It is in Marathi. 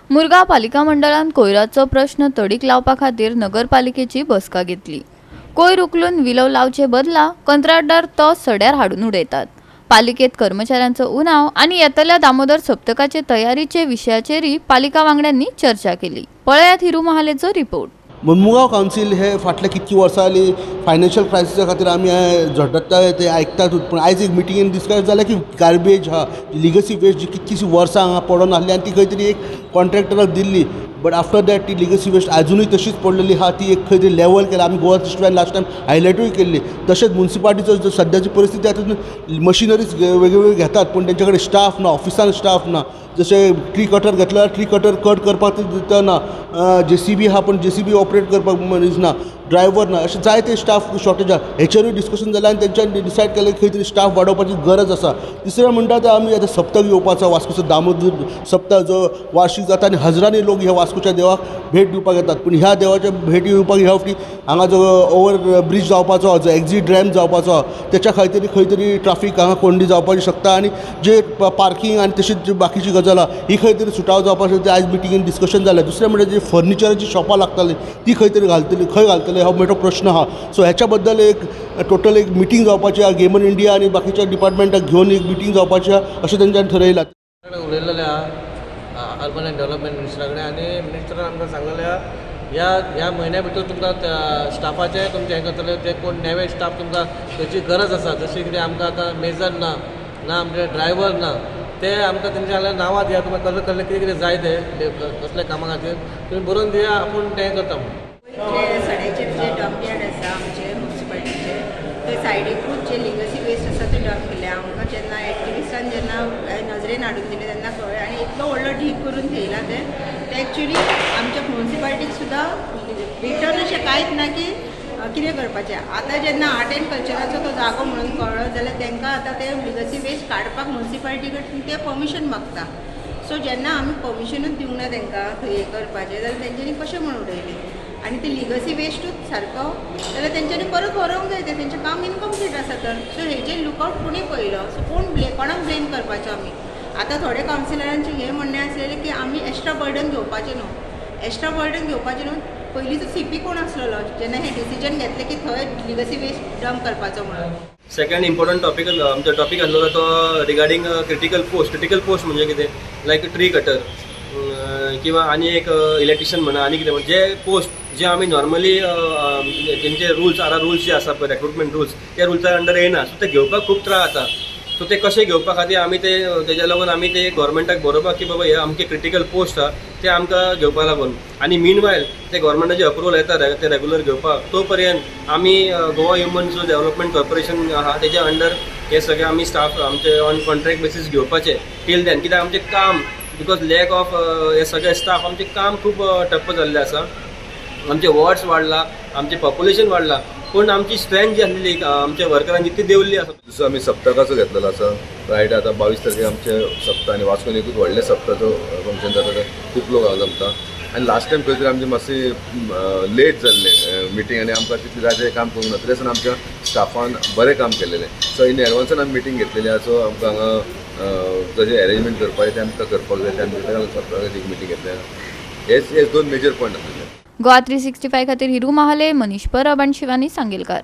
मुरगांव पालिका मंडळान कोयराचो प्रश्न तडीक लावपा खातीर नगरपालिकेची बसका घेतली। कोयर उखलून विलव लावचे बदला कंत्राटदार तो सड्यार हाडून उडयतात। पालिकेत कर्मचाऱ्यांचो उणाव आणि येतल्या दामोदर सप्तकाचे तयारीचे विशयाचेरय पालिका वांगड्यांनी चर्चा केली। पळयात हिरू महालेचो रिपोर्ट। मुरगांव कावन्सील हे फाटल्या कितकी वर्सां जाली फायनान्शियल क्रायसिसा खातीर आमी झडटा ते आयकतात, पूण आयज एक मिटिंगेन डिस्कस जालें की गार्बेज हा लिगसी वेस्ट जी कितकीशी वर्सां हांगा पडून आसली आनी ती खंय तरी एक कॉन्ट्रॅक्टराक दिल्ली, बट आफ्टर दॅट ती लिगसी वेस्ट अजुनूय तशीच पडलेली हा, ती एक खंय तरी लेवल केला। आमी गोवा डिस्ट्रिक्टान लास्ट टायम हायलायटूय केल्ली। तशेंच म्युन्सिपालिटीचो जो सद्याची परिस्थिती आतां मशिनरीज वेगवेगळ्यो घेतात पूण तेंचे कडेन स्टाफ ना, ऑफिसान स्टाफ ना। जशें ट्री कटर घेतल्यार ट्री कटर कट करपाक दितना JCB हा पूण JCB ऑपरेट करपाक मनीस ना, ड्रायव्हर ना, अशें जायते स्टाफ शॉर्टेज आहा। हेचेरूय डिस्कशन जालें आनी तेंच्यांनी डिसायड केलें खंय तरी स्टाफ वाडोवपाची गरज आसा। तिसरें म्हणटा तें आमी आतां सप्तक येवपाचो वास्कोचो दामोदर सप्तक जो वार्षिक जाता आनी हजारांनी लोक ह्या वास्कोच्या देवाक भेट दिवपाक येतात, पूण ह्या देवाच्या भेटी येवपाक ह्या फावटी हांगा जो ओवर ब्रिज जावपाचो, जो एक्झीट रॅम्प जावपाचो, तेच्या खातीर खंय तरी ट्राफीक हांगा कोंडी जावपाची शकता आनी जे पार्किंग आनी तशीच जी बाकीची गजालां ही खंय तरी सुटाव जावपाक शकता। आयज मिटिंगेन डिस्कशन जालें। दुसरें म्हणजे जी फर्निचराची शॉपां लागताली ती खंय तरी घालतली, खंय घालतले हो मोठो प्रश्न आहा। सो हेच्या बद्दल एक टोटल एक मिटींग जावपाची आहा। गेमन इंडिया आनी बाकीच्या डिपार्टमेंटाक घेवन एक मिटींग जावपाची आहा अशें तेंच्यांनी थारायलां। उलयलेले आहा अर्बन एंड डेव्हलपमेंट मिनिस्टरा कडेन आनी मिनिस्टरान आमकां सांगलेलें आहा ह्या म्हयन्या भितर तुमकां स्टाफाचे तुमचे हें करतले ते कोण नेवे स्टाफ तुमकां खंयची गरज आसा, जशी कितें आमकां आतां मेजर ना आमचे ड्रायव्हर ना, ते आमकां तेंच्या जाल्यार नांवां दिया, तुमकां कसलें कसलें कितें कितें जाय ते कसले कामा खातीर तुमी बरोवन दिया, आपूण तें करता म्हणून। सड्याचे जे डंप यार्ड आसा आमचे म्युन्सिपालिटीचे ते सायडीकूच जे लिगसी वेस्ट आसा ते डंप केले। आमकां जेन्ना एक्टिविस्टान जेन्ना नजरेन हाडून दिले तेन्ना कळ्ळें आनी इतलो व्हडलो ढीग करून थेयला ते एक्चुली आमच्या म्युन्सिपालिटीक सुद्दां रिटर्न अशें कांयच ना की कितें करपाचें। आतां जेन्ना आर्ट एंड कल्चराचो तो जागो म्हणून कळ्ळो जाल्यार तांकां आतां ते लिगसी वेस्ट काडपाक म्युन्सिपालिटी कडसून ते परमिशन मागता। सो जेन्ना आमी परमिशनूच दिवंक ना तांकां थंय हें करपाचें जाल्यार तेंच्यांनी कशें म्हणून उडयलें आनी ते लिगसी वेस्टूच सारको जाल्यार तेंच्यांनी परत व्हरूंक जाय, तेंचें काम इनकम्प्लीट आसा तर। सो हेजेर लुकआवट कोणी पळयलो, सो कोणाक ब्लेम करपाचो आमी। आतां थोड्या कावन्सिलरांचें हें म्हणणें आसलेलें की आमी एक्स्ट्रा बर्डन घेवपाचें न्हू, एक्स्ट्रा बर्डन घेवपाचें न्हू। पयलींचो CP कोण आसलेलो जेन्ना हें डिसिजन घेतलें की थंय लिगसी वेस्ट डंप करपाचो म्हणून। सेकंड इम्पॉर्टंट आमचो टॉपिक आसलो तो रिगार्डिंग क्रिटिकल पोस्ट म्हणजे कितें लायक ट्री कटर किंवा आनी एक इलेक्ट्रिशियन म्हणा आनी कितें जे पोस्ट जे आमी नॉर्मली तेंचे रूल्स जे आसा पळय रिक्रुटमेंट रूल्स त्या रुल्सा अंडर येना, सो ते घेवपाक खूब त्रास जाता। सो ते कशें घेवपा खातीर आमी तेज्या लागून आमी ते गव्हर्मेंटाक बरोवपाक की बाबा हे आमचे क्रिटिकल पोस्ट आहा ते आमकां घेवपा लागून आनी मीनवायल ते गव्हर्मेंटाचे अप्रुवल येता ते रेगुलर घेवपाक, तो पर्यंत आमी Goa human resource development corporation आहा तेज्या अंडर हे सगळे आमी स्टाफ आमचे ऑन कॉन्ट्रॅक्ट बेसीस घेवपाचे टील देन, कित्याक आमचें काम बिकॉज लॅक ऑफ हे सगळे स्टाफ आमचें काम खूब टप्प जाल्लें आसा। आमचे वॉर्ड्स वाडला, आमचें पॉप्युलेशन वाडला, पूण आमची स्ट्रेंथ जी आसलेली आमच्या वर्करांची ती देंवल्ली आसा। जसो आमी सप्तकाचो घेतलेलो आसा रायट, आतां 22 तारखेक आमचे सप्तक आनी वास्कोन एकूच व्हडले सप्तकाचो फंक्शन जाता, खूब लोक हांगा जमता। आनी लास्ट टायम खंय तरी आमची मातशी लेट जाल्ले मिटींग आनी आमकां तितलें जाय तें काम करूंक ना, तरी आमच्या स्टाफान बरें काम केलेलें। सो इन एडवान्सान आमी मिटींग घेतलेली आहा, सो आमकां हांगा जशें अरेंजमेंट करपाक तें आमकां करपाक जाय, ते आमी सप्तकाची एक मिटींग घेतल्या। हेच 2 मेजर पॉयंट आसलेले। गोवा 365 खातीर हिरू महाले, मनीष परब आनी शिवानी सांगेलकार।